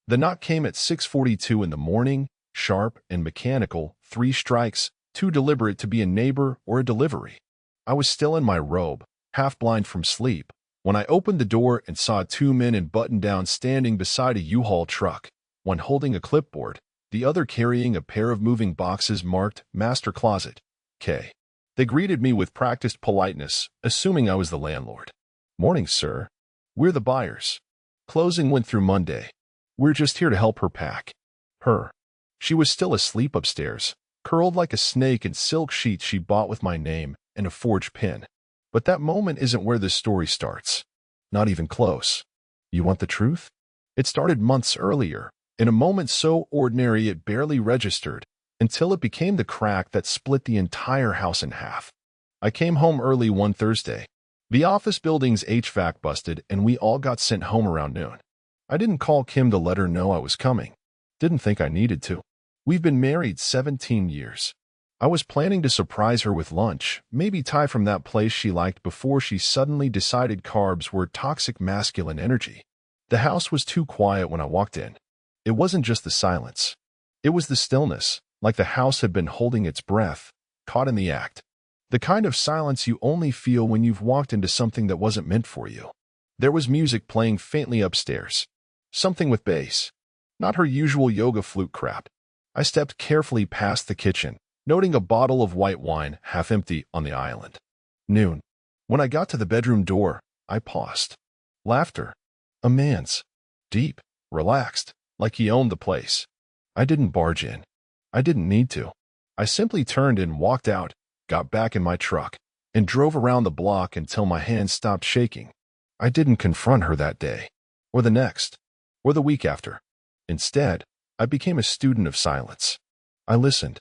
The knock came at 6:42 in the morning, sharp and mechanical, 3 strikes, too deliberate to be a neighbor or a delivery. I was still in my robe, half blind from sleep, when I opened the door and saw 2 men in button-down standing beside a U-Haul truck, one holding a clipboard, the other carrying a pair of moving boxes marked Master Closet, K. They greeted me with practiced politeness, assuming I was the landlord. "Morning, sir. We're the buyers. Closing went through Monday. We're just here to help her pack." Her. She was still asleep upstairs, curled like a snake in silk sheets she bought with my name and a forged pin. But that moment isn't where this story starts. Not even close. You want the truth? It started months earlier, in a moment so ordinary it barely registered, until it became the crack that split the entire house in half. I came home early one Thursday. The office building's HVAC busted and we all got sent home around noon. I didn't call Kim to let her know I was coming. Didn't think I needed to. We've been married 17 years. I was planning to surprise her with lunch, maybe Thai from that place she liked before she suddenly decided carbs were toxic masculine energy. The house was too quiet when I walked in. It wasn't just the silence. It was the stillness, like the house had been holding its breath, caught in the act. The kind of silence you only feel when you've walked into something that wasn't meant for you. There was music playing faintly upstairs. Something with bass. Not her usual yoga flute crap. I stepped carefully past the kitchen, noting a bottle of white wine half empty on the island. Noon. When I got to the bedroom door, I paused. Laughter. A man's. Deep, relaxed, like he owned the place. I didn't barge in. I didn't need to. I simply turned and walked out, got back in my truck, and drove around the block until my hands stopped shaking. I didn't confront her that day, or the next, or the week after. Instead, I became a student of silence. I listened.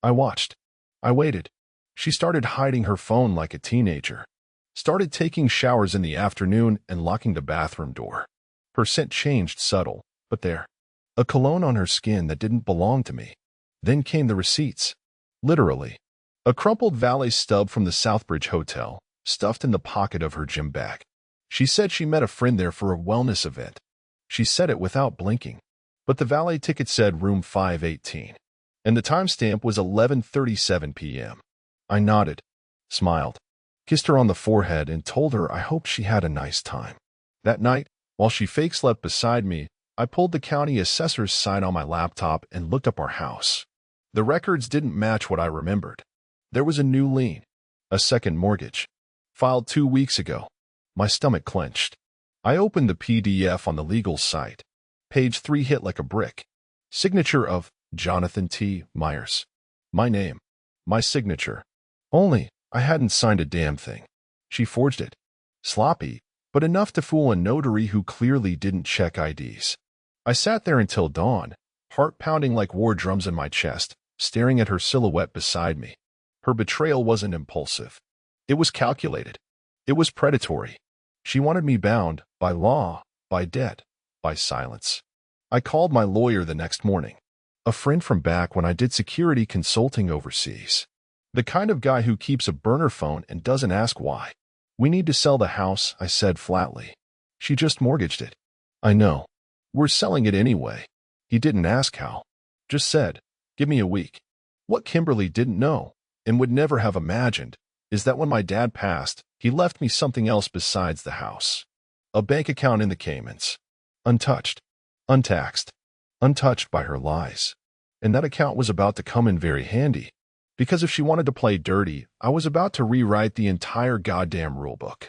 I watched. I waited. She started hiding her phone like a teenager. Started taking showers in the afternoon and locking the bathroom door. Her scent changed subtle, but there. A cologne on her skin that didn't belong to me. Then came the receipts. Literally. A crumpled valet stub from the Southbridge Hotel, stuffed in the pocket of her gym bag. She said she met a friend there for a wellness event. She said it without blinking. But the valet ticket said room 518. And the timestamp was 11:37 p.m. I nodded, smiled, kissed her on the forehead and told her I hoped she had a nice time. That night, while she fake slept beside me, I pulled the county assessor's sign on my laptop and looked up our house. The records didn't match what I remembered. There was a new lien, a second mortgage, filed 2 weeks ago. My stomach clenched. I opened the PDF on the legal site. Page 3 hit like a brick. Signature of Jonathan T. Myers. My name. My signature. Only, I hadn't signed a damn thing. She forged it. Sloppy, but enough to fool a notary who clearly didn't check IDs. I sat there until dawn, heart pounding like war drums in my chest, staring at her silhouette beside me. Her betrayal wasn't impulsive. It was calculated. It was predatory. She wanted me bound, by law, by debt, by silence. I called my lawyer the next morning. A friend from back when I did security consulting overseas. The kind of guy who keeps a burner phone and doesn't ask why. "We need to sell the house," I said flatly. "She just mortgaged it." "I know. We're selling it anyway." He didn't ask how. Just said, "Give me a week." What Kimberly didn't know, and would never have imagined, is that when my dad passed, he left me something else besides the house. A bank account in the Caymans. Untouched. Untaxed. Untouched by her lies. And that account was about to come in very handy. Because if she wanted to play dirty, I was about to rewrite the entire goddamn rulebook.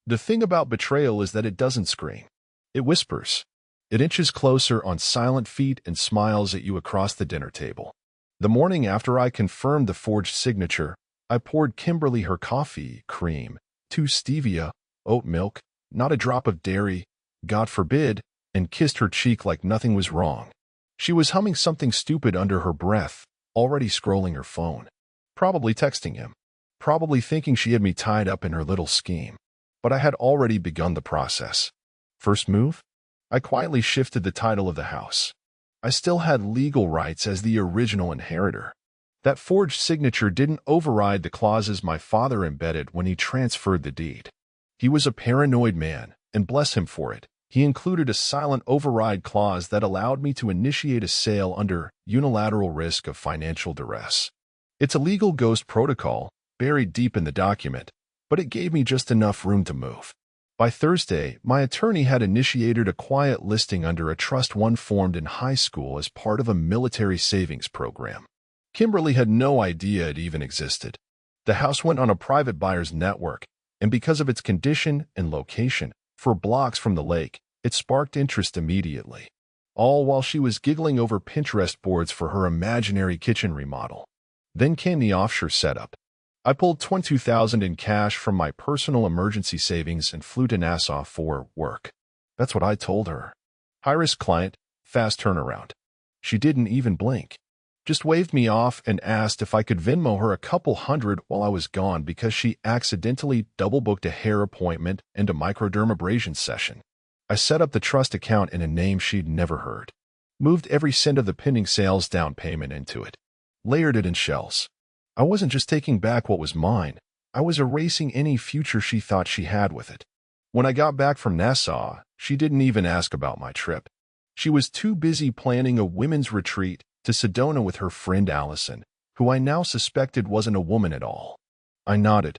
The thing about betrayal is that it doesn't scream. It whispers. It inches closer on silent feet and smiles at you across the dinner table. The morning after I confirmed the forged signature, I poured Kimberly her coffee, cream, 2 stevia, oat milk, not a drop of dairy, God forbid, and kissed her cheek like nothing was wrong. She was humming something stupid under her breath, already scrolling her phone. Probably texting him. Probably thinking she had me tied up in her little scheme. But I had already begun the process. First move? I quietly shifted the title of the house. I still had legal rights as the original inheritor. That forged signature didn't override the clauses my father embedded when he transferred the deed. He was a paranoid man, and bless him for it, He included a silent override clause that allowed me to initiate a sale under unilateral risk of financial duress. It's a legal ghost protocol, buried deep in the document, but it gave me just enough room to move. By Thursday, my attorney had initiated a quiet listing under a trust one formed in high school as part of a military savings program. Kimberly had no idea it even existed. The house went on a private buyer's network, and because of its condition and location, for blocks from the lake, it sparked interest immediately. All while she was giggling over Pinterest boards for her imaginary kitchen remodel. Then came the offshore setup. I pulled $22,000 in cash from my personal emergency savings and flew to Nassau for work. That's what I told her. High-risk client, fast turnaround. She didn't even blink. Just waved me off and asked if I could Venmo her a couple hundred while I was gone because she accidentally double-booked a hair appointment and a microdermabrasion session. I set up the trust account in a name she'd never heard. Moved every cent of the pending sales down payment into it. Layered it in shells. I wasn't just taking back what was mine. I was erasing any future she thought she had with it. When I got back from Nassau, she didn't even ask about my trip. She was too busy planning a women's retreat to Sedona with her friend Allison, who I now suspected wasn't a woman at all. I nodded,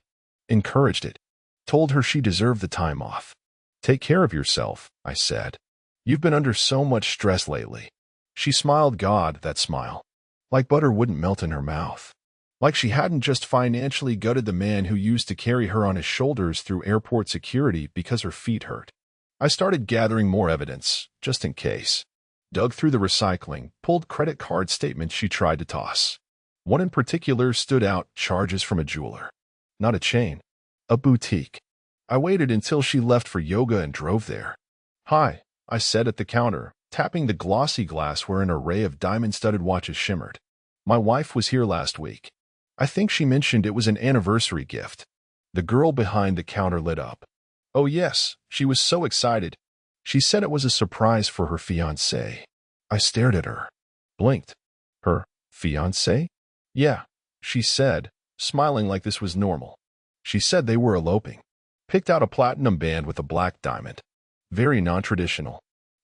encouraged it, told her she deserved the time off. Take care of yourself, I said. You've been under so much stress lately. She smiled. God, that smile. Like butter wouldn't melt in her mouth. Like she hadn't just financially gutted the man who used to carry her on his shoulders through airport security because her feet hurt. I started gathering more evidence, just in case. Dug through the recycling, pulled credit card statements she tried to toss. One in particular stood out, charges from a jeweler. Not a chain. A boutique. I waited until she left for yoga and drove there. Hi, I said at the counter, tapping the glossy glass where an array of diamond-studded watches shimmered. My wife was here last week. I think she mentioned it was an anniversary gift. The girl behind the counter lit up. Oh yes, she was so excited. She said it was a surprise for her fiancé. I stared at her. Blinked. Her fiancé? Yeah, she said, smiling like this was normal. She said they were eloping. Picked out a platinum band with a black diamond. Very non-traditional.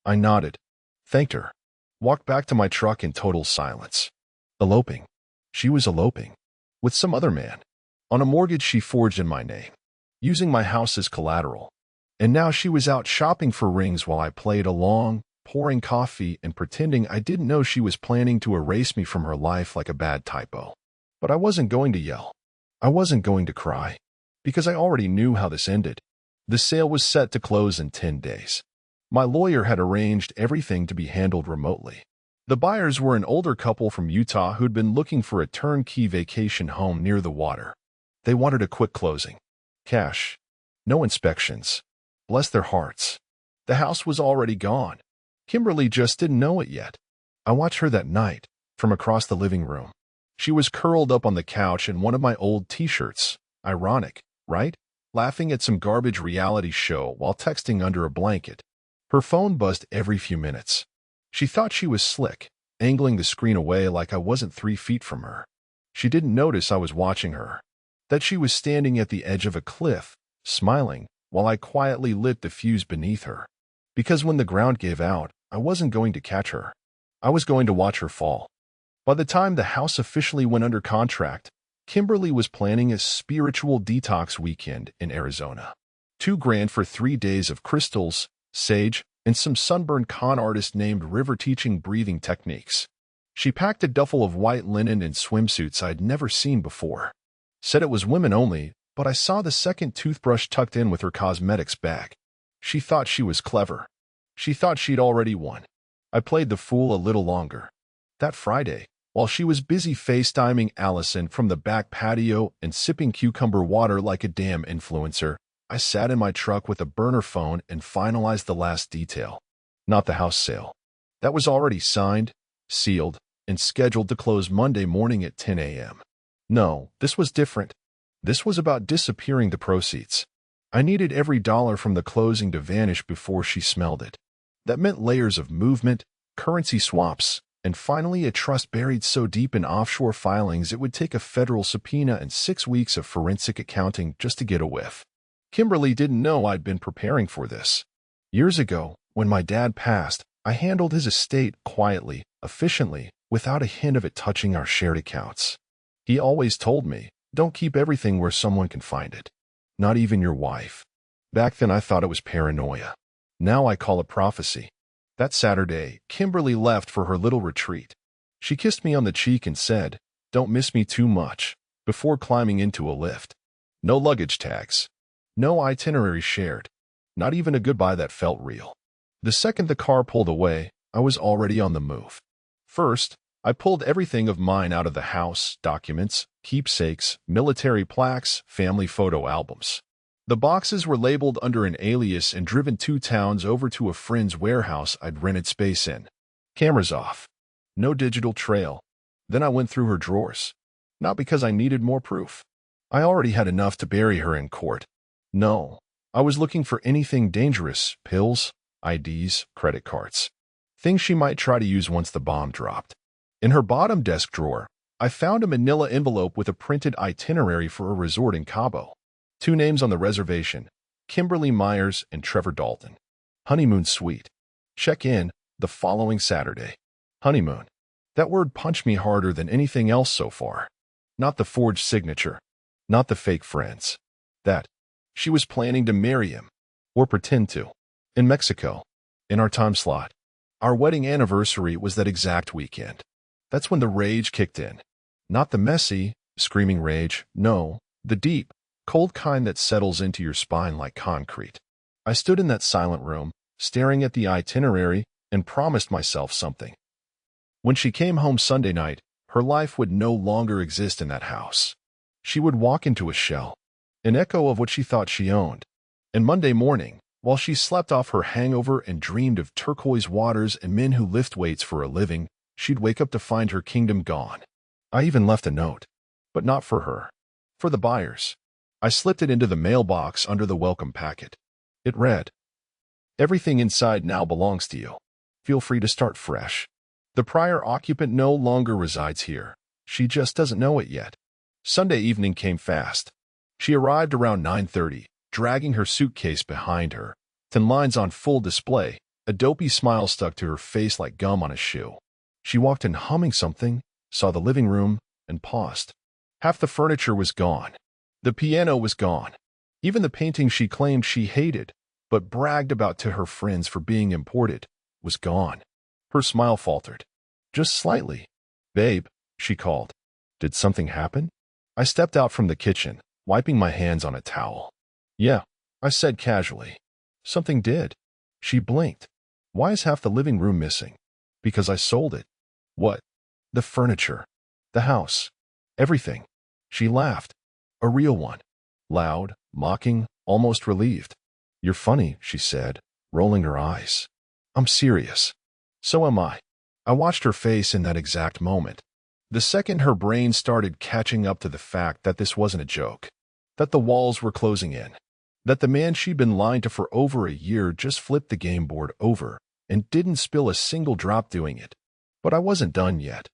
I nodded. Thanked her. Walked back to my truck in total silence. Eloping. She was eloping. With some other man. On a mortgage she forged in my name. Using my house as collateral. And now she was out shopping for rings while I played along, pouring coffee and pretending I didn't know she was planning to erase me from her life like a bad typo. But I wasn't going to yell. I wasn't going to cry. Because I already knew how this ended. The sale was set to close in 10 days. My lawyer had arranged everything to be handled remotely. The buyers were an older couple from Utah who'd been looking for a turnkey vacation home near the water. They wanted a quick closing. Cash. No inspections. Bless their hearts. The house was already gone. Kimberly just didn't know it yet. I watched her that night, from across the living room. She was curled up on the couch in one of my old t-shirts. Ironic, right? Laughing at some garbage reality show while texting under a blanket. Her phone buzzed every few minutes. She thought she was slick, angling the screen away like I wasn't 3 feet from her. She didn't notice I was watching her. That she was standing at the edge of a cliff, smiling, while I quietly lit the fuse beneath her. Because when the ground gave out, I wasn't going to catch her. I was going to watch her fall. By the time the house officially went under contract, Kimberly was planning a spiritual detox weekend in Arizona. $2,000 for 3 days of crystals, sage, and some sunburned con artist named River teaching breathing techniques. She packed a duffel of white linen and swimsuits I'd never seen before. Said it was women only, but I saw the second toothbrush tucked in with her cosmetics bag. She thought she was clever. She thought she'd already won. I played the fool a little longer. That Friday, while she was busy FaceTiming Allison from the back patio and sipping cucumber water like a damn influencer, I sat in my truck with a burner phone and finalized the last detail. Not the house sale. That was already signed, sealed, and scheduled to close Monday morning at 10 a.m. No, this was different. This was about disappearing the proceeds. I needed every dollar from the closing to vanish before she smelled it. That meant layers of movement, currency swaps, and finally a trust buried so deep in offshore filings it would take a federal subpoena and 6 weeks of forensic accounting just to get a whiff. Kimberly didn't know I'd been preparing for this. Years ago, when my dad passed, I handled his estate quietly, efficiently, without a hint of it touching our shared accounts. He always told me, don't keep everything where someone can find it. Not even your wife. Back then I thought it was paranoia. Now I call it prophecy. That Saturday, Kimberly left for her little retreat. She kissed me on the cheek and said, "Don't miss me too much," before climbing into a lift. No luggage tags. No itinerary shared. Not even a goodbye that felt real. The second the car pulled away, I was already on the move. First, I pulled everything of mine out of the house: documents, keepsakes, military plaques, family photo albums. The boxes were labeled under an alias and driven 2 towns over to a friend's warehouse I'd rented space in. Cameras off. No digital trail. Then I went through her drawers. Not because I needed more proof. I already had enough to bury her in court. No, I was looking for anything dangerous: pills, IDs, credit cards. Things she might try to use once the bomb dropped. In her bottom desk drawer, I found a manila envelope with a printed itinerary for a resort in Cabo. 2 names on the reservation: Kimberly Myers and Trevor Dalton. Honeymoon suite. Check in the following Saturday. Honeymoon. That word punched me harder than anything else so far. Not the forged signature. Not the fake friends. That she was planning to marry him. Or pretend to. In Mexico. In our time slot. Our wedding anniversary was that exact weekend. That's when the rage kicked in. Not the messy, screaming rage, no, the deep, cold kind that settles into your spine like concrete. I stood in that silent room, staring at the itinerary, and promised myself something. When she came home Sunday night, her life would no longer exist in that house. She would walk into a shell, an echo of what she thought she owned. And Monday morning, while she slept off her hangover and dreamed of turquoise waters and men who lift weights for a living, she'd wake up to find her kingdom gone. I even left a note. But not for her. For the buyers. I slipped it into the mailbox under the welcome packet. It read, "Everything inside now belongs to you. Feel free to start fresh. The prior occupant no longer resides here. She just doesn't know it yet." Sunday evening came fast. She arrived around 9:30, dragging her suitcase behind her. 10 lines on full display, a dopey smile stuck to her face like gum on a shoe. She walked in humming something, saw the living room, and paused. Half the furniture was gone. The piano was gone. Even the painting she claimed she hated, but bragged about to her friends for being imported, was gone. Her smile faltered. Just slightly. "Babe," she called. "Did something happen?" I stepped out from the kitchen, wiping my hands on a towel. "Yeah," I said casually. "Something did." She blinked. "Why is half the living room missing?" "Because I sold it." "What?" "The furniture. The house. Everything." She laughed. A real one. Loud, mocking, almost relieved. "You're funny," she said, rolling her eyes. "I'm serious." "So am I." I watched her face in that exact moment. The second her brain started catching up to the fact that this wasn't a joke. That the walls were closing in. That the man she'd been lying to for over a year just flipped the game board over and didn't spill a single drop doing it. But I wasn't done yet.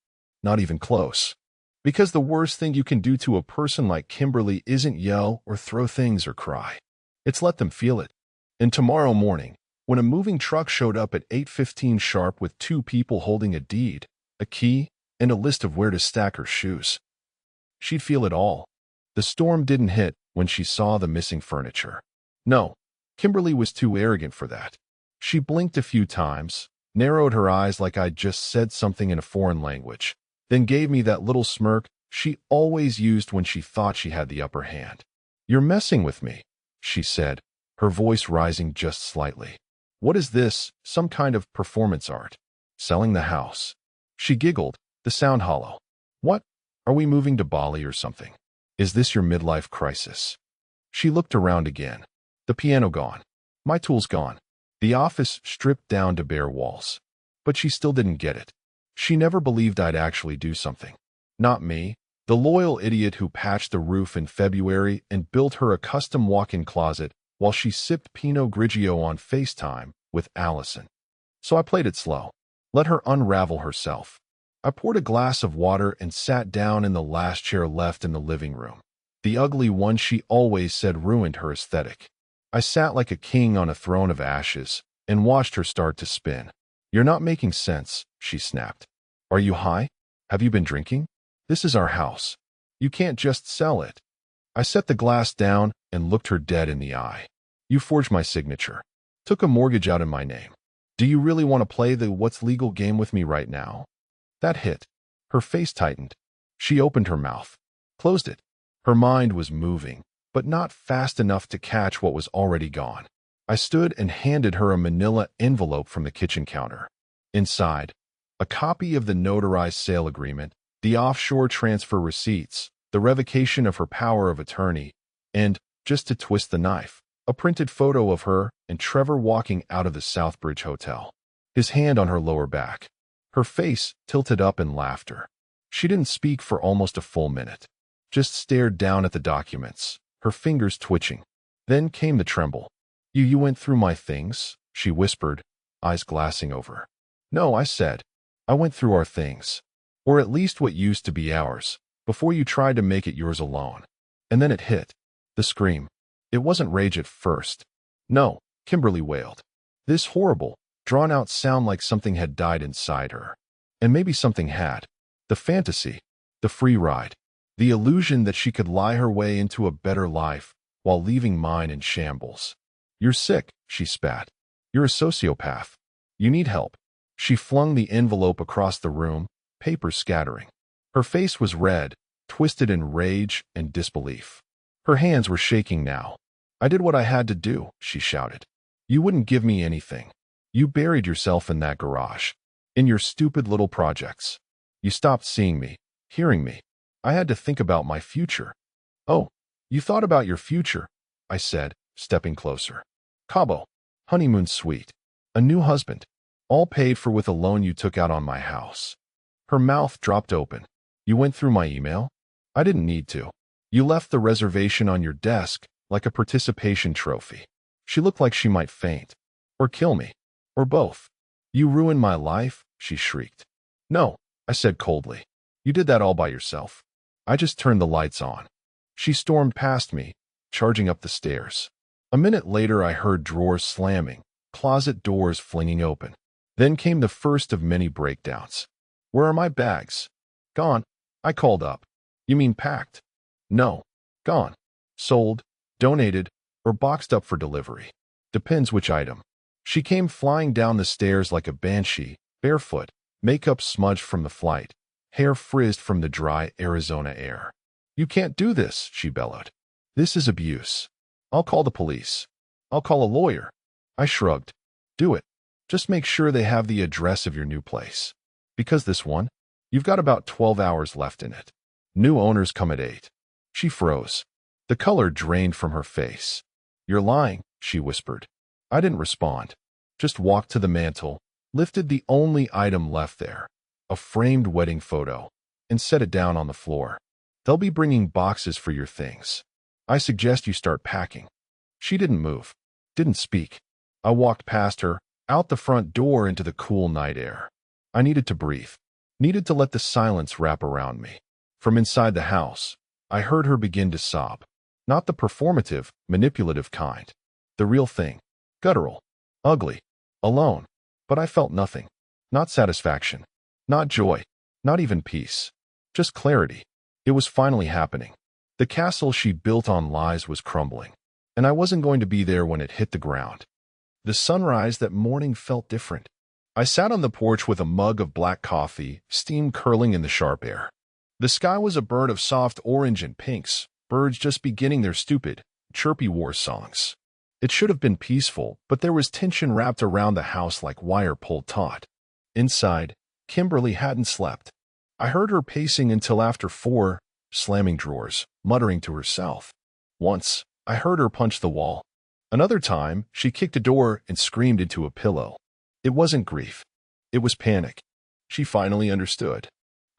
Not even close. Because the worst thing you can do to a person like Kimberly isn't yell or throw things or cry. It's let them feel it. And tomorrow morning, when a moving truck showed up at 8:15 sharp with 2 people holding a deed, a key, and a list of where to stack her shoes, she'd feel it all. The storm didn't hit when she saw the missing furniture. No, Kimberly was too arrogant for that. She blinked a few times, narrowed her eyes like I'd just said something in a foreign language, then gave me that little smirk she always used when she thought she had the upper hand. "You're messing with me," she said, her voice rising just slightly. "What is this, some kind of performance art? Selling the house?" She giggled, the sound hollow. "What? Are we moving to Bali or something? Is this your midlife crisis?" She looked around again. The piano gone. My tools gone. The office stripped down to bare walls. But she still didn't get it. She never believed I'd actually do something. Not me, the loyal idiot who patched the roof in February and built her a custom walk-in closet while she sipped Pinot Grigio on FaceTime with Allison. So I played it slow. Let her unravel herself. I poured a glass of water and sat down in the last chair left in the living room. The ugly one she always said ruined her aesthetic. I sat like a king on a throne of ashes and watched her start to spin. "You're not making sense," she snapped. "Are you high? Have you been drinking? This is our house. You can't just sell it." I set the glass down and looked her dead in the eye. "You forged my signature. Took a mortgage out in my name. Do you really want to play the what's legal game with me right now?" That hit. Her face tightened. She opened her mouth, closed it. Her mind was moving, but not fast enough to catch what was already gone. I stood and handed her a manila envelope from the kitchen counter. Inside, a copy of the notarized sale agreement, the offshore transfer receipts, the revocation of her power of attorney, and, just to twist the knife, a printed photo of her and Trevor walking out of the Southbridge Hotel, his hand on her lower back, her face tilted up in laughter. She didn't speak for almost a full minute, just stared down at the documents, her fingers twitching. Then came the tremble. You went through my things?" she whispered, eyes glassing over. "No," I said. "I went through our things. Or at least what used to be ours, before you tried to make it yours alone." And then it hit. The scream. It wasn't rage at first. No, Kimberly wailed. This horrible, drawn-out sound like something had died inside her. And maybe something had. The fantasy, the free ride, the illusion that she could lie her way into a better life while leaving mine in shambles. "You're sick," she spat. "You're a sociopath. You need help." She flung the envelope across the room, paper scattering. Her face was red, twisted in rage and disbelief. Her hands were shaking now. "I did what I had to do," she shouted. "You wouldn't give me anything. You buried yourself in that garage, in your stupid little projects. You stopped seeing me, hearing me. I had to think about my future." "Oh, you thought about your future," I said, stepping closer. "Cabo, honeymoon suite, a new husband, all paid for with a loan you took out on my house." Her mouth dropped open. "You went through my email?" "I didn't need to. You left the reservation on your desk like a participation trophy." She looked like she might faint. "Or kill me. Or both." "You ruined my life?" she shrieked. "No," I said coldly. "You did that all by yourself. I just turned the lights on." She stormed past me, charging up the stairs. A minute later I heard drawers slamming, closet doors flinging open. Then came the first of many breakdowns. "Where are my bags?" "Gone," I called up. "You mean packed?" "No. Gone. Sold, donated, or boxed up for delivery. Depends which item." She came flying down the stairs like a banshee, barefoot, makeup smudged from the flight, hair frizzed from the dry Arizona air. "You can't do this," she bellowed. "This is abuse. I'll call the police. I'll call a lawyer." I shrugged. "Do it. Just make sure they have the address of your new place. Because this one, you've got about 12 hours left in it. New owners come at 8. She froze. The color drained from her face. "You're lying," she whispered. I didn't respond. Just walked to the mantel, lifted the only item left there, a framed wedding photo, and set it down on the floor. "They'll be bringing boxes for your things. I suggest you start packing." She didn't move, didn't speak. I walked past her, out the front door into the cool night air. I needed to breathe, needed to let the silence wrap around me. From inside the house, I heard her begin to sob. Not the performative, manipulative kind. The real thing. Guttural. Ugly. Alone. But I felt nothing. Not satisfaction. Not joy. Not even peace. Just clarity. It was finally happening. The castle she built on lies was crumbling. And I wasn't going to be there when it hit the ground. The sunrise that morning felt different. I sat on the porch with a mug of black coffee, steam curling in the sharp air. The sky was a bird of soft orange and pinks, birds just beginning their stupid, chirpy war songs. It should have been peaceful, but there was tension wrapped around the house like wire pulled taut. Inside, Kimberly hadn't slept. I heard her pacing until after 4, slamming drawers, muttering to herself. Once, I heard her punch the wall. Another time, she kicked a door and screamed into a pillow. It wasn't grief. It was panic. She finally understood.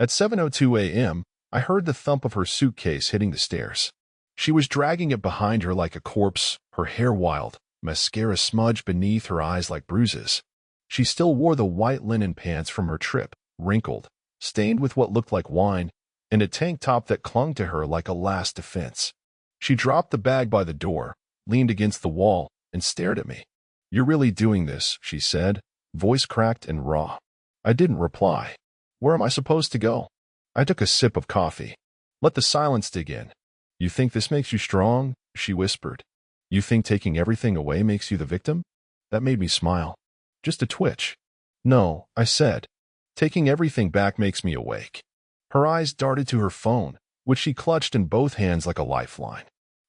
At 7:02 a.m., I heard the thump of her suitcase hitting the stairs. She was dragging it behind her like a corpse, her hair wild, mascara smudged beneath her eyes like bruises. She still wore the white linen pants from her trip, wrinkled, stained with what looked like wine, and a tank top that clung to her like a last defense. She dropped the bag by the door, leaned against the wall, and stared at me. "You're really doing this," she said, voice cracked and raw. I didn't reply. Where am I supposed to go? I took a sip of coffee. Let the silence dig in. "You think this makes you strong?" she whispered. "You think taking everything away makes you the victim?" That made me smile. Just a twitch. "No," I said. "Taking everything back makes me awake." Her eyes darted to her phone, which she clutched in both hands like a lifeline.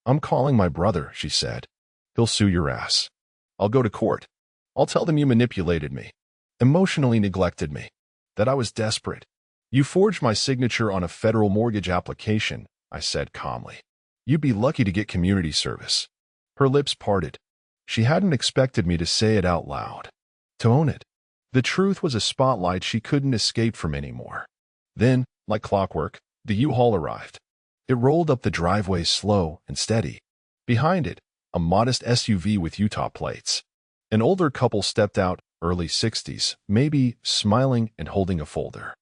"I'm calling my brother," she said. "He'll sue your ass. I'll go to court. I'll tell them you manipulated me, emotionally neglected me, that I was desperate. You forged my signature on a federal mortgage application," I said calmly. "You'd be lucky to get community service." Her lips parted. She hadn't expected me to say it out loud, to own it. The truth was a spotlight she couldn't escape from anymore. Then, like clockwork, the U-Haul arrived. It rolled up the driveway slow and steady. Behind it, a modest SUV with Utah plates. An older couple stepped out, early 60s, maybe, smiling and holding a folder.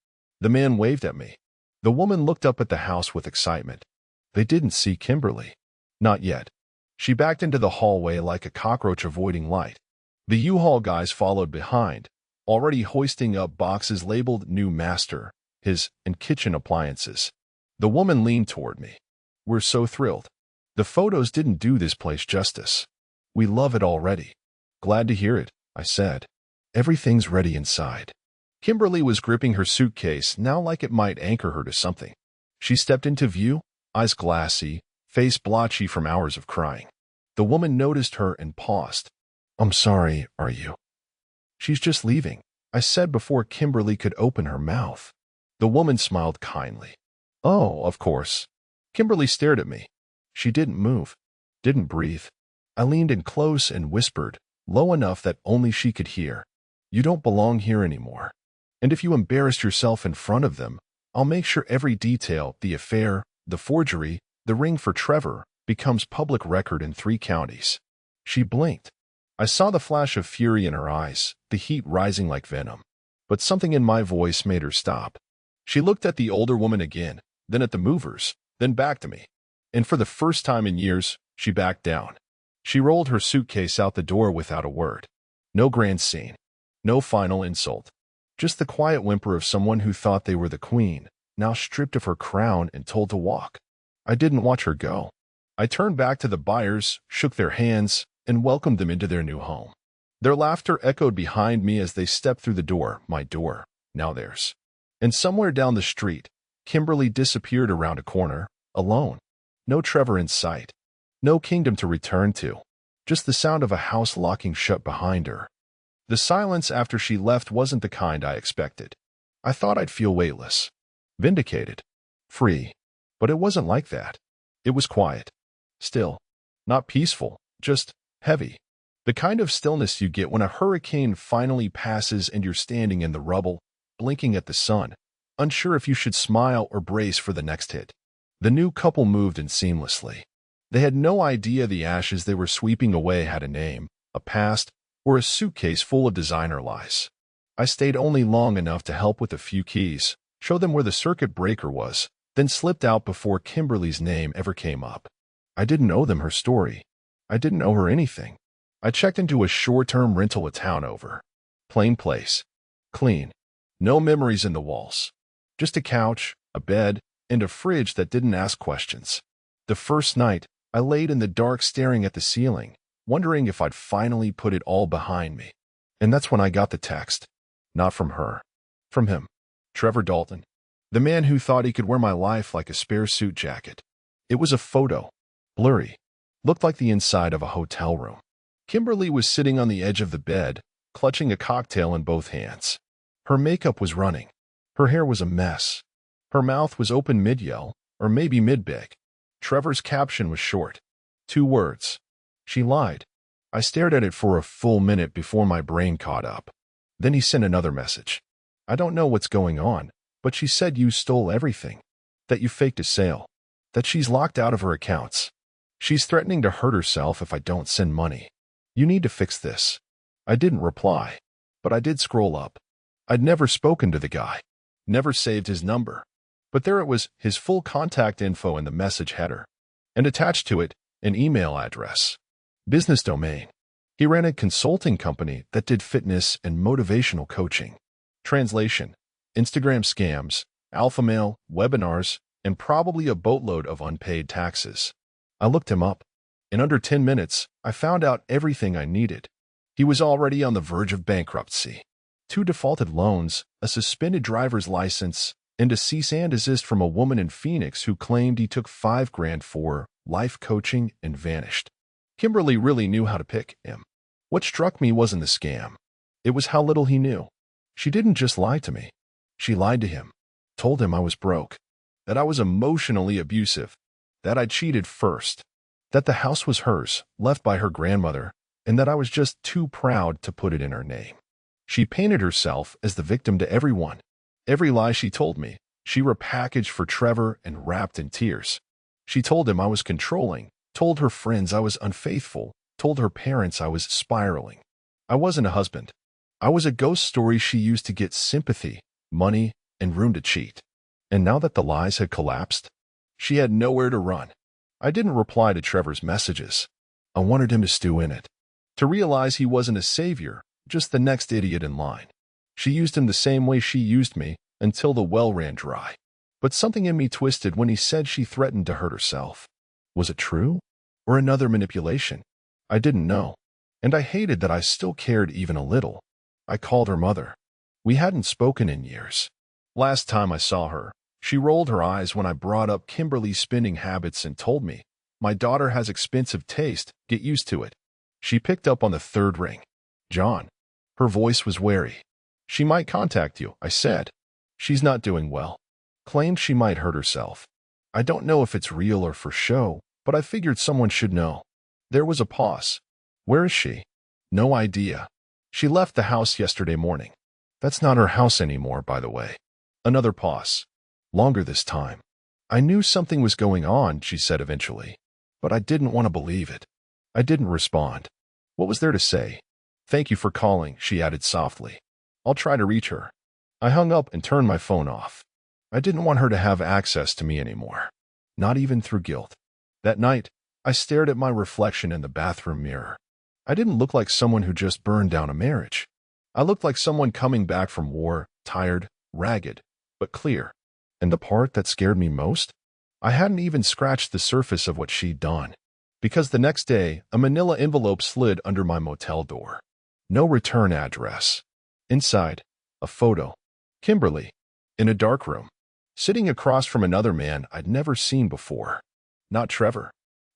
The man waved at me. The woman looked up at the house with excitement. They didn't see Kimberly. Not yet. She backed into the hallway like a cockroach avoiding light. The U-Haul guys followed behind, already hoisting up boxes labeled New Master, his, and kitchen appliances. The woman leaned toward me. "We're so thrilled. The photos didn't do this place justice. We love it already." "Glad to hear it," I said. "Everything's ready inside." Kimberly was gripping her suitcase, now like it might anchor her to something. She stepped into view, eyes glassy, face blotchy from hours of crying. The woman noticed her and paused. "I'm sorry, are you?" "She's just leaving," I said before Kimberly could open her mouth. The woman smiled kindly. "Oh, of course." Kimberly stared at me. She didn't move, didn't breathe. I leaned in close and whispered, low enough that only she could hear. "You don't belong here anymore. And if you embarrass yourself in front of them, I'll make sure every detail, the affair, the forgery, the ring for Trevor, becomes public record in 3 counties." She blinked. I saw the flash of fury in her eyes, the heat rising like venom. But something in my voice made her stop. She looked at the older woman again, then at the movers, then back to me. And for the first time in years, she backed down. She rolled her suitcase out the door without a word. No grand scene. No final insult. Just the quiet whimper of someone who thought they were the queen, now stripped of her crown and told to walk. I didn't watch her go. I turned back to the buyers, shook their hands, and welcomed them into their new home. Their laughter echoed behind me as they stepped through the door, my door, now theirs. And somewhere down the street, Kimberly disappeared around a corner, alone. No Trevor in sight. No kingdom to return to. Just the sound of a house locking shut behind her. The silence after she left wasn't the kind I expected. I thought I'd feel weightless, vindicated, free. But it wasn't like that. It was quiet. Still. Not peaceful, just heavy. The kind of stillness you get when a hurricane finally passes and you're standing in the rubble, blinking at the sun, unsure if you should smile or brace for the next hit. The new couple moved in seamlessly. They had no idea the ashes they were sweeping away had a name, a past, or a suitcase full of designer lies. I stayed only long enough to help with a few keys, show them where the circuit breaker was, then slipped out before Kimberly's name ever came up. I didn't owe them her story. I didn't owe her anything. I checked into a short-term rental a town over. Plain place. Clean. No memories in the walls. Just a couch, a bed, and a fridge that didn't ask questions. The first night, I laid in the dark staring at the ceiling, wondering if I'd finally put it all behind me. And that's when I got the text. Not from her. From him. Trevor Dalton. The man who thought he could wear my life like a spare suit jacket. It was a photo. Blurry. Looked like the inside of a hotel room. Kimberly was sitting on the edge of the bed, clutching a cocktail in both hands. Her makeup was running. Her hair was a mess. Her mouth was open mid-yell, or maybe mid-big. Trevor's caption was short. 2 words. She lied. I stared at it for a full minute before my brain caught up. Then he sent another message. I don't know what's going on, but she said you stole everything. That you faked a sale. That she's locked out of her accounts. She's threatening to hurt herself if I don't send money. You need to fix this. I didn't reply, but I did scroll up. I'd never spoken to the guy. Never saved his number. But there it was, his full contact info in the message header. And attached to it, an email address. Business domain. He ran a consulting company that did fitness and motivational coaching. Translation. Instagram scams, alpha male, webinars, and probably a boatload of unpaid taxes. I looked him up. In under 10 minutes, I found out everything I needed. He was already on the verge of bankruptcy. 2 defaulted loans, a suspended driver's license, and a cease and desist from a woman in Phoenix who claimed he took $5,000 for life coaching and vanished. Kimberly really knew how to pick him. What struck me wasn't the scam. It was how little he knew. She didn't just lie to me. She lied to him, told him I was broke, that I was emotionally abusive, that I cheated first, that the house was hers, left by her grandmother, and that I was just too proud to put it in her name. She painted herself as the victim to everyone. Every lie she told me, she repackaged for Trevor and wrapped in tears. She told him I was controlling, told her friends I was unfaithful, told her parents I was spiraling. I wasn't a husband. I was a ghost story she used to get sympathy, money, and room to cheat. And now that the lies had collapsed, she had nowhere to run. I didn't reply to Trevor's messages. I wanted him to stew in it, to realize he wasn't a savior, just the next idiot in line. She used him the same way she used me until the well ran dry. But something in me twisted when he said she threatened to hurt herself. Was it true? Or another manipulation? I didn't know. And I hated that I still cared even a little. I called her mother. We hadn't spoken in years. Last time I saw her, she rolled her eyes when I brought up Kimberly's spending habits and told me, "My daughter has expensive taste, get used to it." She picked up on the third ring. "John." Her voice was wary. "She might contact you," I said. "She's not doing well." Claimed she might hurt herself. I don't know if it's real or for show, but I figured someone should know. There was a pause. "Where is she?" "No idea. She left the house yesterday morning." "That's not her house anymore, by the way." Another pause. Longer this time. "I knew something was going on," she said eventually. But I didn't want to believe it. I didn't respond. What was there to say? "Thank you for calling," she added softly. "I'll try to reach her." I hung up and turned my phone off. I didn't want her to have access to me anymore. Not even through guilt. That night, I stared at my reflection in the bathroom mirror. I didn't look like someone who just burned down a marriage. I looked like someone coming back from war, tired, ragged, but clear. And the part that scared me most? I hadn't even scratched the surface of what she'd done. Because the next day, a manila envelope slid under my motel door. No return address. Inside, a photo. Kimberly, in a dark room, sitting across from another man I'd never seen before. Not Trevor.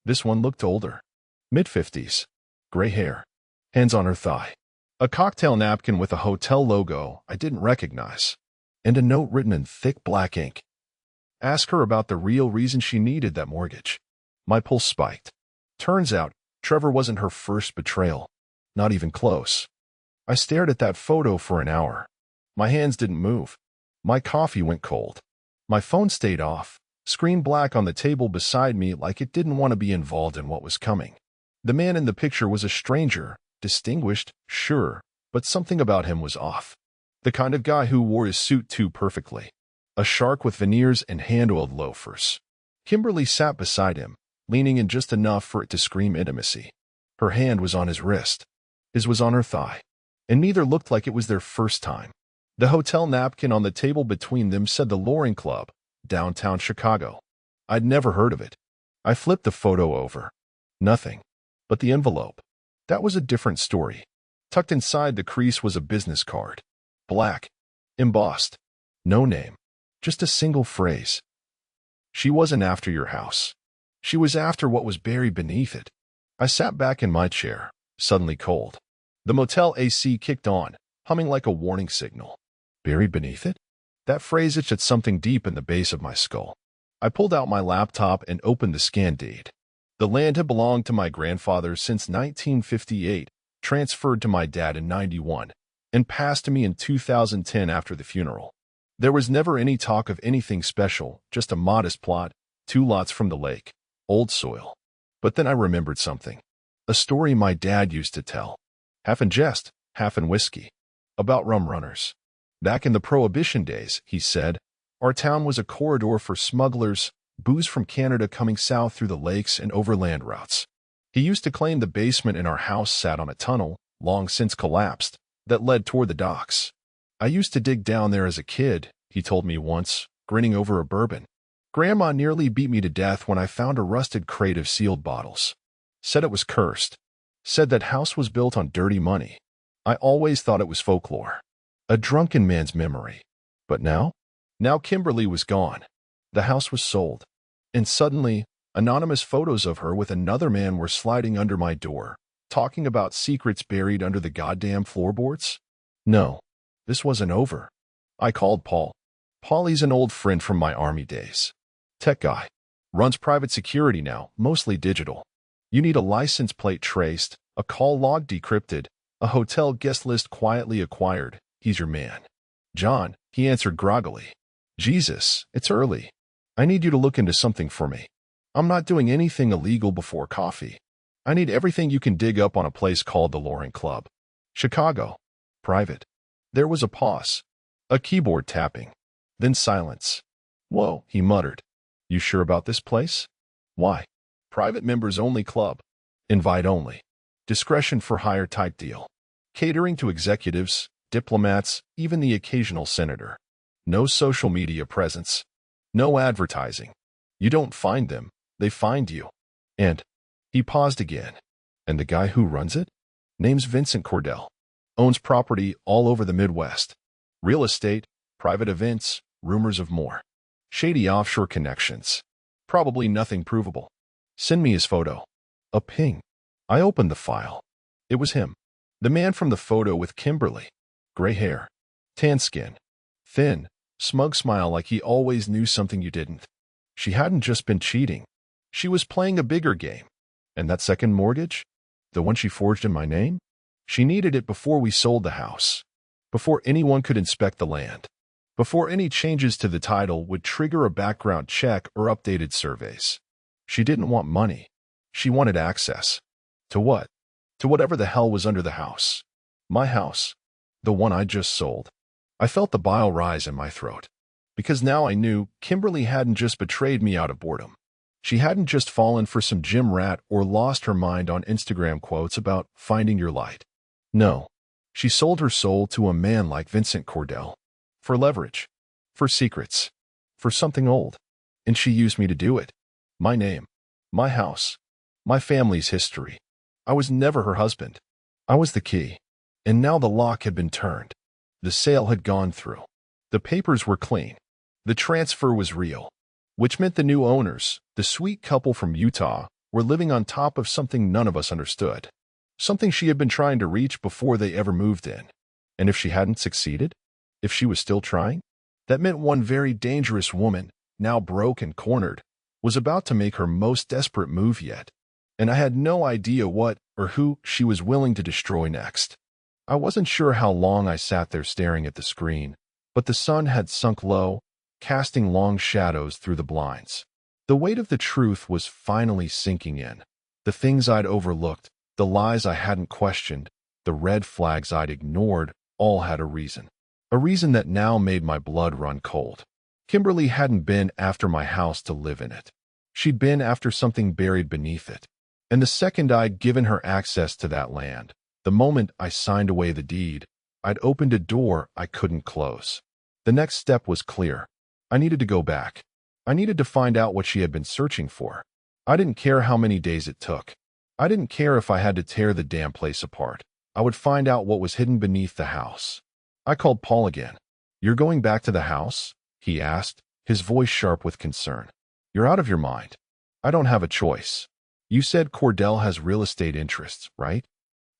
This one looked older. Mid-50s. Gray hair. Hands on her thigh. A cocktail napkin with a hotel logo I didn't recognize. And a note written in thick black ink. Ask her about the real reason she needed that mortgage. My pulse spiked. Turns out, Trevor wasn't her first betrayal. Not even close. I stared at that photo for an hour. My hands didn't move. My coffee went cold. My phone stayed off, screen black on the table beside me like it didn't want to be involved in what was coming. The man in the picture was a stranger, distinguished, sure, but something about him was off. The kind of guy who wore his suit too perfectly. A shark with veneers and hand-oiled loafers. Kimberly sat beside him, leaning in just enough for it to scream intimacy. Her hand was on his wrist. His was on her thigh. And neither looked like it was their first time. The hotel napkin on the table between them said the Loring Club, downtown Chicago. I'd never heard of it. I flipped the photo over. Nothing. But the envelope. That was a different story. Tucked inside the crease was a business card. Black. Embossed. No name. Just a single phrase. She wasn't after your house. She was after what was buried beneath it. I sat back in my chair, suddenly cold. The motel AC kicked on, humming like a warning signal. Buried beneath it? That phrase itched at something deep in the base of my skull. I pulled out my laptop and opened the scan deed. The land had belonged to my grandfather since 1958, transferred to my dad in 91, and passed to me in 2010 after the funeral. There was never any talk of anything special, just a modest plot, 2 lots from the lake, old soil. But then I remembered something. A story my dad used to tell. Half in jest, half in whiskey. About rum runners. Back in the Prohibition days, he said, our town was a corridor for smugglers, booze from Canada coming south through the lakes and overland routes. He used to claim the basement in our house sat on a tunnel, long since collapsed, that led toward the docks. I used to dig down there as a kid, he told me once, grinning over a bourbon. Grandma nearly beat me to death when I found a rusted crate of sealed bottles. Said it was cursed. Said that house was built on dirty money. I always thought it was folklore. A drunken man's memory. But now? Now Kimberly was gone. The house was sold. And suddenly, anonymous photos of her with another man were sliding under my door, talking about secrets buried under the goddamn floorboards? No, this wasn't over. I called Paul. Paulie's an old friend from my army days. Tech guy. Runs private security now, mostly digital. You need a license plate traced, a call log decrypted, a hotel guest list quietly acquired. He's your man. John, he answered groggily. Jesus, it's early. I need you to look into something for me. I'm not doing anything illegal before coffee. I need everything you can dig up on a place called the Loring Club. Chicago. Private. There was a pause. A keyboard tapping. Then silence. Whoa, he muttered. You sure about this place? Why? Private members only club. Invite only. Discretion for hire type deal. Catering to executives, diplomats, even the occasional senator. No social media presence. No advertising. You don't find them, they find you. And he paused again. And the guy who runs it? Name's Vincent Cordell. Owns property all over the Midwest. Real estate, private events, rumors of more. Shady offshore connections. Probably nothing provable. Send me his photo. A ping. I opened the file. It was him. The man from the photo with Kimberly. Gray hair. Tan skin. Thin. Smug smile like he always knew something you didn't. She hadn't just been cheating. She was playing a bigger game. And that second mortgage? The one she forged in my name? She needed it before we sold the house. Before anyone could inspect the land. Before any changes to the title would trigger a background check or updated surveys. She didn't want money. She wanted access. To what? To whatever the hell was under the house. My house. The one I just sold. I felt the bile rise in my throat. Because now I knew Kimberly hadn't just betrayed me out of boredom. She hadn't just fallen for some gym rat or lost her mind on Instagram quotes about finding your light. No. She sold her soul to a man like Vincent Cordell. For leverage. For secrets. For something old. And she used me to do it. My name. My house. My family's history. I was never her husband. I was the key. And now the lock had been turned. The sale had gone through. The papers were clean. The transfer was real. Which meant the new owners, the sweet couple from Utah, were living on top of something none of us understood. Something she had been trying to reach before they ever moved in. And if she hadn't succeeded? If she was still trying? That meant one very dangerous woman, now broke and cornered, was about to make her most desperate move yet. And I had no idea what or who she was willing to destroy next. I wasn't sure how long I sat there staring at the screen, but the sun had sunk low, casting long shadows through the blinds. The weight of the truth was finally sinking in. The things I'd overlooked, the lies I hadn't questioned, the red flags I'd ignored, all had a reason. A reason that now made my blood run cold. Kimberly hadn't been after my house to live in it. She'd been after something buried beneath it. And the second I'd given her access to that land, the moment I signed away the deed, I'd opened a door I couldn't close. The next step was clear. I needed to go back. I needed to find out what she had been searching for. I didn't care how many days it took. I didn't care if I had to tear the damn place apart. I would find out what was hidden beneath the house. I called Paul again. You're going back to the house? He asked, his voice sharp with concern. You're out of your mind. I don't have a choice. You said Cordell has real estate interests, right?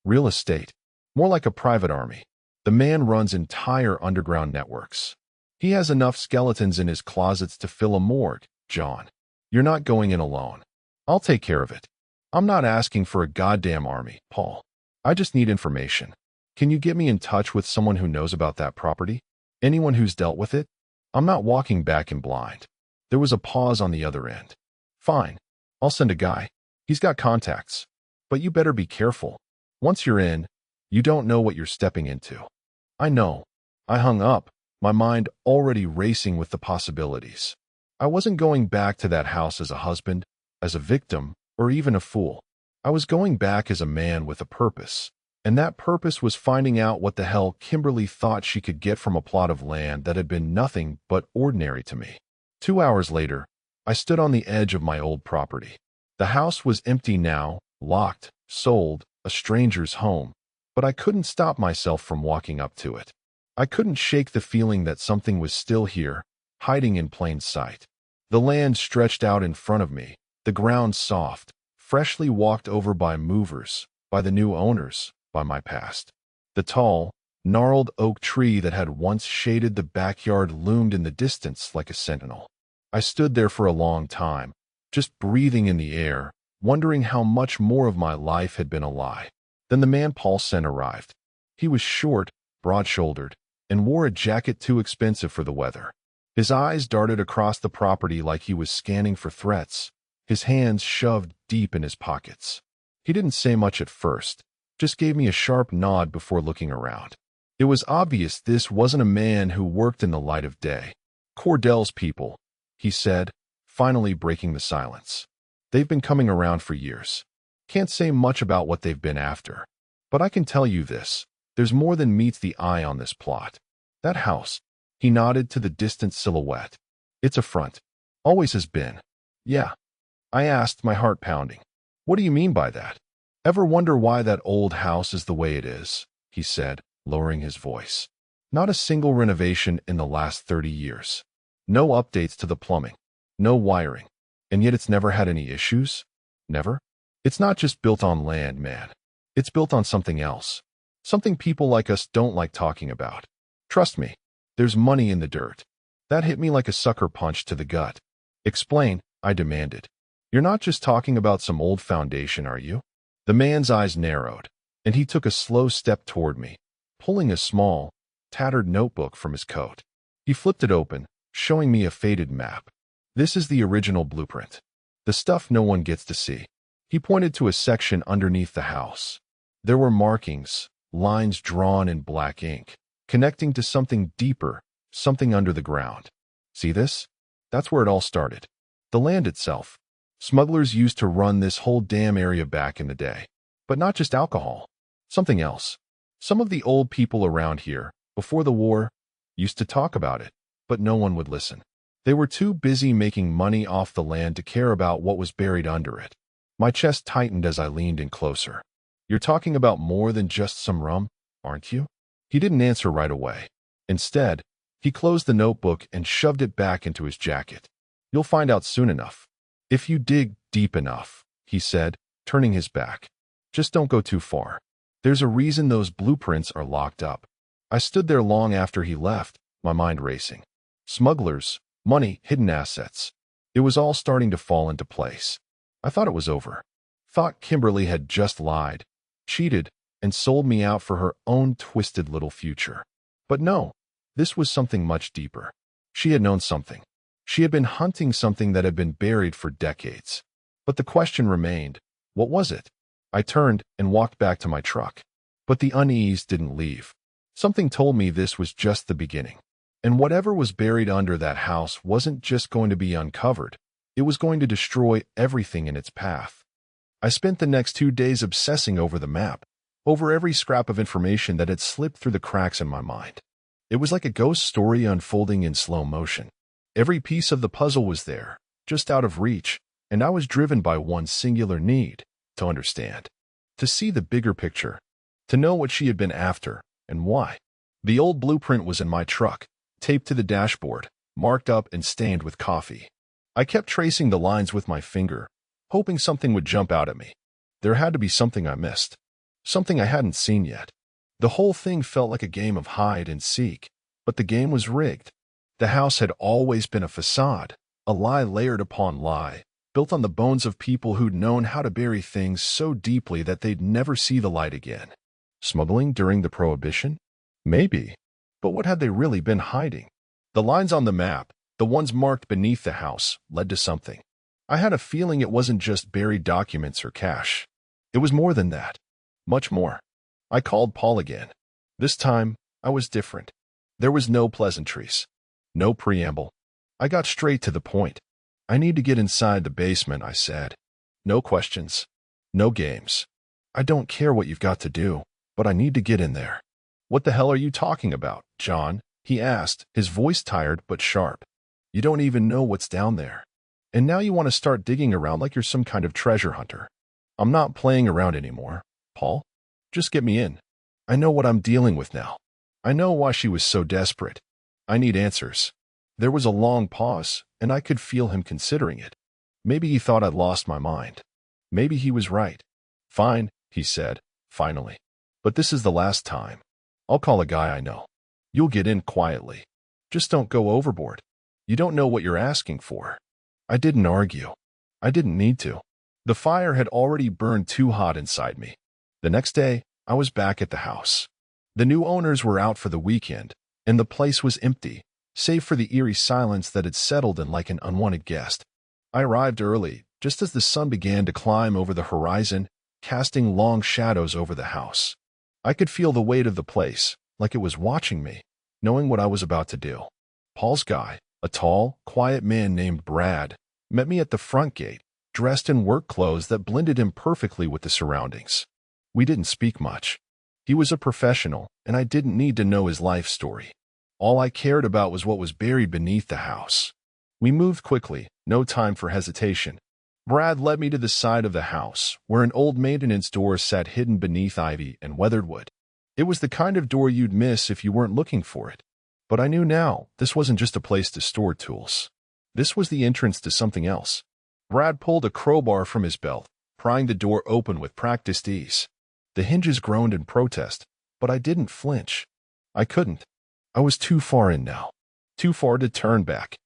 Real estate. More like a private army. The man runs entire underground networks. He has enough skeletons in his closets to fill a morgue, John. You're not going in alone. I'll take care of it. I'm not asking for a goddamn army, Paul. I just need information. Can you get me in touch with someone who knows about that property? Anyone who's dealt with it? I'm not walking back in blind. There was a pause on the other end. Fine. I'll send a guy. He's got contacts. But you better be careful. Once you're in, you don't know what you're stepping into. I know. I hung up, my mind already racing with the possibilities. I wasn't going back to that house as a husband, as a victim, or even a fool. I was going back as a man with a purpose, and that purpose was finding out what the hell Kimberly thought she could get from a plot of land that had been nothing but ordinary to me. 2 hours later, I stood on the edge of my old property. The house was empty now, locked, sold, a stranger's home, but I couldn't stop myself from walking up to it. I couldn't shake the feeling that something was still here, hiding in plain sight. The land stretched out in front of me, the ground soft, freshly walked over by movers, by the new owners, by my past. The tall, gnarled oak tree that had once shaded the backyard loomed in the distance like a sentinel. I stood there for a long time, just breathing in the air, wondering how much more of my life had been a lie. Then the man Paul sent arrived. He was short, broad-shouldered, and wore a jacket too expensive for the weather. His eyes darted across the property like he was scanning for threats, his hands shoved deep in his pockets. He didn't say much at first, just gave me a sharp nod before looking around. It was obvious this wasn't a man who worked in the light of day. Cordell's people, he said, finally breaking the silence. They've been coming around for years. Can't say much about what they've been after. But I can tell you this, there's more than meets the eye on this plot. That house, he nodded to the distant silhouette. It's a front. Always has been. Yeah. I asked, my heart pounding. What do you mean by that? Ever wonder why that old house is the way it is? He said, lowering his voice. Not a single renovation in the last 30 years. No updates to the plumbing. No wiring. And yet it's never had any issues? Never? It's not just built on land, man. It's built on something else. Something people like us don't like talking about. Trust me, there's money in the dirt. That hit me like a sucker punch to the gut. Explain, I demanded. You're not just talking about some old foundation, are you? The man's eyes narrowed, and he took a slow step toward me, pulling a small, tattered notebook from his coat. He flipped it open, showing me a faded map. This is the original blueprint. The stuff no one gets to see. He pointed to a section underneath the house. There were markings, lines drawn in black ink, connecting to something deeper, something under the ground. See this? That's where it all started. The land itself. Smugglers used to run this whole damn area back in the day. But not just alcohol. Something else. Some of the old people around here, before the war, used to talk about it, but no one would listen. They were too busy making money off the land to care about what was buried under it. My chest tightened as I leaned in closer. You're talking about more than just some rum, aren't you? He didn't answer right away. Instead, he closed the notebook and shoved it back into his jacket. You'll find out soon enough. If you dig deep enough, he said, turning his back. Just don't go too far. There's a reason those blueprints are locked up. I stood there long after he left, my mind racing. Smugglers, money, hidden assets. It was all starting to fall into place. I thought it was over. Thought Kimberly had just lied, cheated, and sold me out for her own twisted little future. But no, this was something much deeper. She had known something. She had been hunting something that had been buried for decades. But the question remained, what was it? I turned and walked back to my truck. But the unease didn't leave. Something told me this was just the beginning. And whatever was buried under that house wasn't just going to be uncovered. It was going to destroy everything in its path. I spent the next 2 days obsessing over the map, over every scrap of information that had slipped through the cracks in my mind. It was like a ghost story unfolding in slow motion. Every piece of the puzzle was there, just out of reach, and I was driven by one singular need, to understand. To see the bigger picture. To know what she had been after, and why. The old blueprint was in my truck, taped to the dashboard, marked up and stained with coffee. I kept tracing the lines with my finger, hoping something would jump out at me. There had to be something I missed. Something I hadn't seen yet. The whole thing felt like a game of hide and seek, but the game was rigged. The house had always been a facade, a lie layered upon lie, built on the bones of people who'd known how to bury things so deeply that they'd never see the light again. Smuggling during the Prohibition? Maybe. But what had they really been hiding? The lines on the map, the ones marked beneath the house, led to something. I had a feeling it wasn't just buried documents or cash. It was more than that. Much more. I called Paul again. This time, I was different. There was no pleasantries. No preamble. I got straight to the point. I need to get inside the basement, I said. No questions. No games. I don't care what you've got to do, but I need to get in there. What the hell are you talking about, John? He asked, his voice tired but sharp. You don't even know what's down there. And now you want to start digging around like you're some kind of treasure hunter. I'm not playing around anymore, Paul. Just get me in. I know what I'm dealing with now. I know why she was so desperate. I need answers. There was a long pause, and I could feel him considering it. Maybe he thought I'd lost my mind. Maybe he was right. Fine, he said, finally. But this is the last time. I'll call a guy I know. You'll get in quietly. Just don't go overboard. You don't know what you're asking for. I didn't argue. I didn't need to. The fire had already burned too hot inside me. The next day, I was back at the house. The new owners were out for the weekend, and the place was empty, save for the eerie silence that had settled in like an unwanted guest. I arrived early, just as the sun began to climb over the horizon, casting long shadows over the house. I could feel the weight of the place, like it was watching me, knowing what I was about to do. Paul's guy, a tall, quiet man named Brad, met me at the front gate, dressed in work clothes that blended him perfectly with the surroundings. We didn't speak much. He was a professional, and I didn't need to know his life story. All I cared about was what was buried beneath the house. We moved quickly, no time for hesitation. Brad led me to the side of the house, where an old maintenance door sat hidden beneath ivy and weathered wood. It was the kind of door you'd miss if you weren't looking for it. But I knew now this wasn't just a place to store tools. This was the entrance to something else. Brad pulled a crowbar from his belt, prying the door open with practiced ease. The hinges groaned in protest, but I didn't flinch. I couldn't. I was too far in now. Too far to turn back.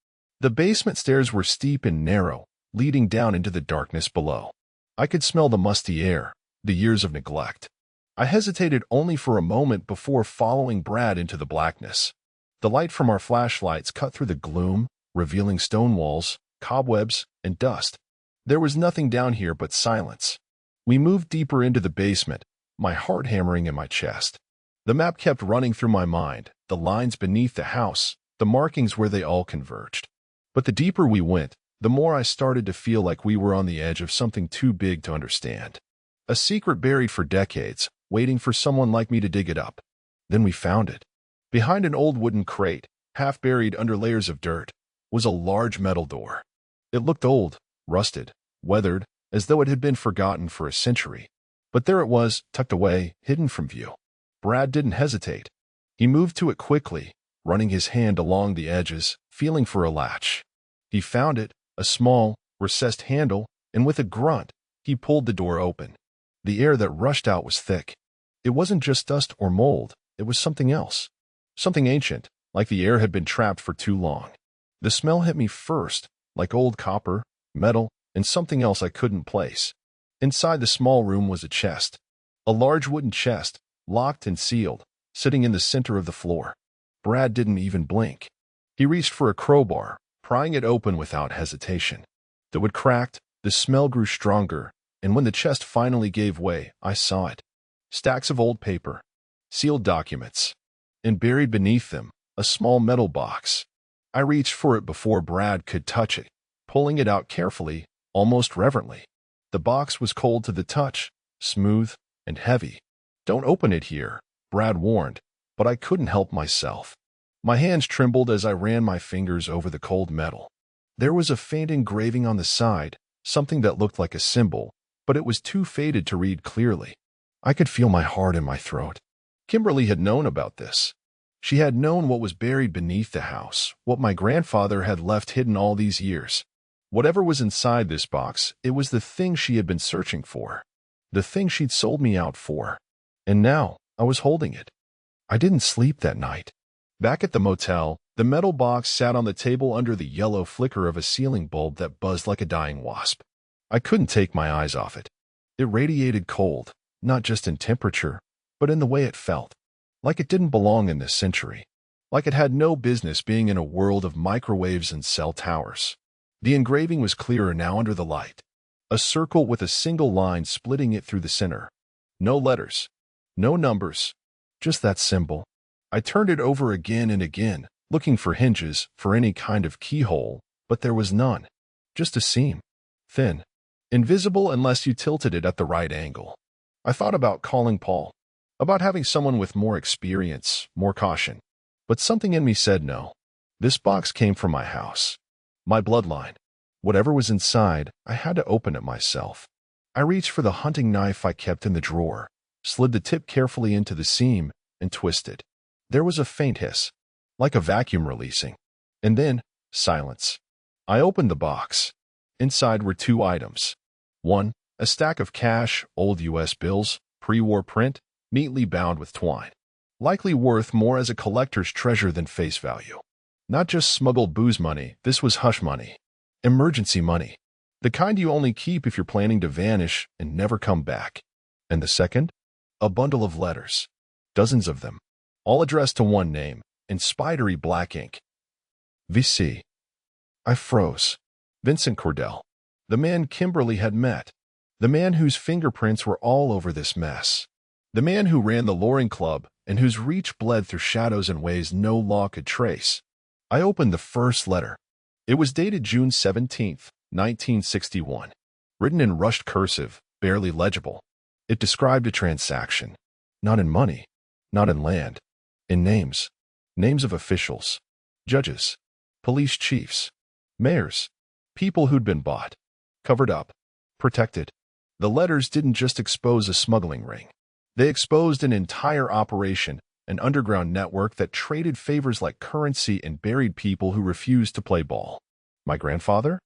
The basement stairs were steep and narrow, leading down into the darkness below. I could smell the musty air, the years of neglect. I hesitated only for a moment before following Brad into the blackness. The light from our flashlights cut through the gloom, revealing stone walls, cobwebs, and dust. There was nothing down here but silence. We moved deeper into the basement, my heart hammering in my chest. The map kept running through my mind, the lines beneath the house, the markings where they all converged. But the deeper we went, the more I started to feel like we were on the edge of something too big to understand. A secret buried for decades, waiting for someone like me to dig it up. Then we found it. Behind an old wooden crate, half buried under layers of dirt, was a large metal door. It looked old, rusted, weathered, as though it had been forgotten for a century. But there it was, tucked away, hidden from view. Brad didn't hesitate. He moved to it quickly, running his hand along the edges, feeling for a latch. He found it, a small, recessed handle, and with a grunt, he pulled the door open. The air that rushed out was thick. It wasn't just dust or mold, it was something else. Something ancient, like the air had been trapped for too long. The smell hit me first, like old copper, metal, and something else I couldn't place. Inside the small room was a chest. A large wooden chest, locked and sealed, sitting in the center of the floor. Brad didn't even blink. He reached for a crowbar, prying it open without hesitation. The wood cracked, the smell grew stronger, and when the chest finally gave way, I saw it. Stacks of old paper, sealed documents, and buried beneath them, a small metal box. I reached for it before Brad could touch it, pulling it out carefully, almost reverently. The box was cold to the touch, smooth and heavy. Don't open it here, Brad warned, but I couldn't help myself. My hands trembled as I ran my fingers over the cold metal. There was a faint engraving on the side, something that looked like a symbol, but it was too faded to read clearly. I could feel my heart in my throat. Kimberly had known about this. She had known what was buried beneath the house, what my grandfather had left hidden all these years. Whatever was inside this box, it was the thing she had been searching for. The thing she'd sold me out for. And now, I was holding it. I didn't sleep that night. Back at the motel, the metal box sat on the table under the yellow flicker of a ceiling bulb that buzzed like a dying wasp. I couldn't take my eyes off it. It radiated cold, not just in temperature, but in the way it felt. Like it didn't belong in this century. Like it had no business being in a world of microwaves and cell towers. The engraving was clearer now under the light. A circle with a single line splitting it through the center. No letters. No numbers. Just that symbol. I turned it over again and again, looking for hinges, for any kind of keyhole, but there was none. Just a seam. Thin. invisible unless you tilted it at the right angle. I thought about calling Paul, about having someone with more experience, more caution. But something in me said no. This box came from my house, my bloodline. Whatever was inside, I had to open it myself. I reached for the hunting knife I kept in the drawer, slid the tip carefully into the seam, and twisted. There was a faint hiss, like a vacuum releasing. And then, silence. I opened the box. Inside were two items. One, a stack of cash, old U.S. bills, pre-war print, neatly bound with twine. Likely worth more as a collector's treasure than face value. Not just smuggled booze money, this was hush money. Emergency money. The kind you only keep if you're planning to vanish and never come back. And the second? A bundle of letters. Dozens of them. All addressed to one name, in spidery black ink. VC. I froze. Vincent Cordell. The man Kimberly had met. The man whose fingerprints were all over this mess. The man who ran the Loring Club and whose reach bled through shadows in ways no law could trace. I opened the first letter. It was dated June 17, 1961. Written in rushed cursive, barely legible. It described a transaction. Not in money, not in land. In names. Names of officials. Judges. Police chiefs. Mayors. People who'd been bought. Covered up. Protected. The letters didn't just expose a smuggling ring. They exposed an entire operation, an underground network that traded favors like currency and buried people who refused to play ball. My grandfather?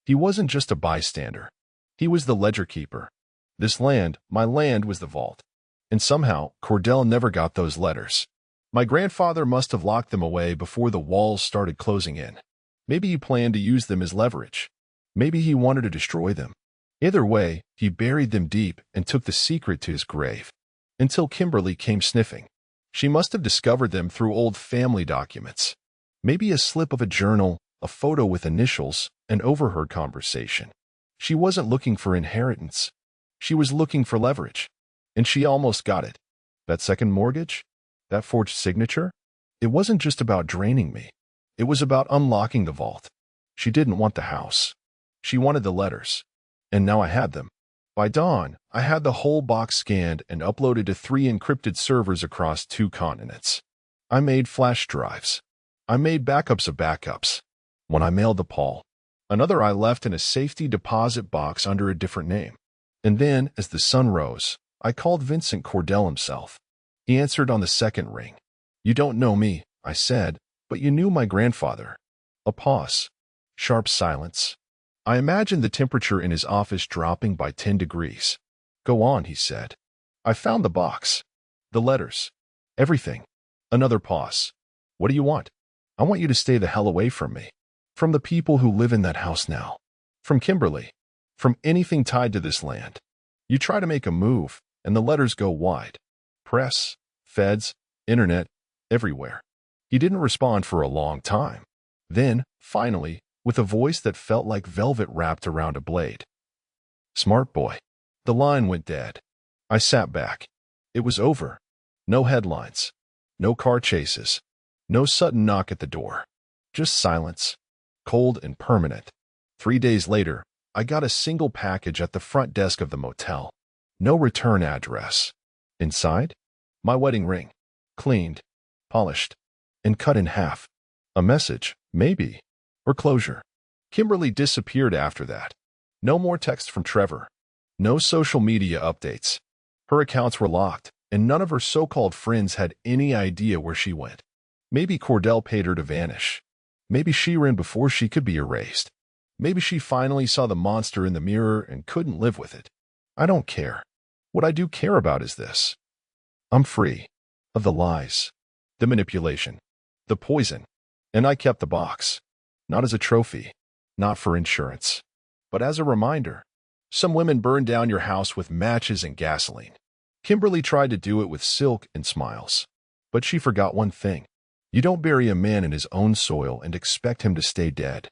He wasn't just a bystander. He was the ledger keeper. This land, my land, was the vault. And somehow, Cordell never got those letters. My grandfather must have locked them away before the walls started closing in. Maybe he planned to use them as leverage. Maybe he wanted to destroy them. Either way, he buried them deep and took the secret to his grave. Until Kimberly came sniffing. She must have discovered them through old family documents. Maybe a slip of a journal, a photo with initials, an overheard conversation. She wasn't looking for inheritance. She was looking for leverage. And she almost got it. That second mortgage? That forged signature? It wasn't just about draining me. It was about unlocking the vault. She didn't want the house. She wanted the letters. And now I had them. By dawn, I had the whole box scanned and uploaded to 3 encrypted servers across 2 continents. I made flash drives. I made backups of backups. When I mailed to Paul, another I left in a safety deposit box under a different name. And then, as the sun rose, I called Vincent Cordell himself. He answered on the second ring. "You don't know me," I said, "but you knew my grandfather." A pause. Sharp silence. I imagined the temperature in his office dropping by 10 degrees. "Go on," he said. "I found the box. The letters. Everything." Another pause. "What do you want?" "I want you to stay the hell away from me. From the people who live in that house now. From Kimberly. From anything tied to this land. You try to make a move, and the letters go wide. Press, feds, internet, everywhere." He didn't respond for a long time. Then, finally, with a voice that felt like velvet wrapped around a blade. "Smart boy." The line went dead. I sat back. It was over. No headlines. No car chases. No sudden knock at the door. Just silence. Cold and permanent. 3 days later, I got a single package at the front desk of the motel. No return address. Inside? My wedding ring. Cleaned. Polished. And cut in half. A message, maybe. Or closure. Kimberly disappeared after that. No more text from Trevor. No social media updates. Her accounts were locked, and none of her so-called friends had any idea where she went. Maybe Cordell paid her to vanish. Maybe she ran before she could be erased. Maybe she finally saw the monster in the mirror and couldn't live with it. I don't care. What I do care about is this. I'm free. Of the lies. The manipulation. The poison. And I kept the box. Not as a trophy. Not for insurance. But as a reminder. Some women burn down your house with matches and gasoline. Kimberly tried to do it with silk and smiles. But she forgot one thing. You don't bury a man in his own soil and expect him to stay dead.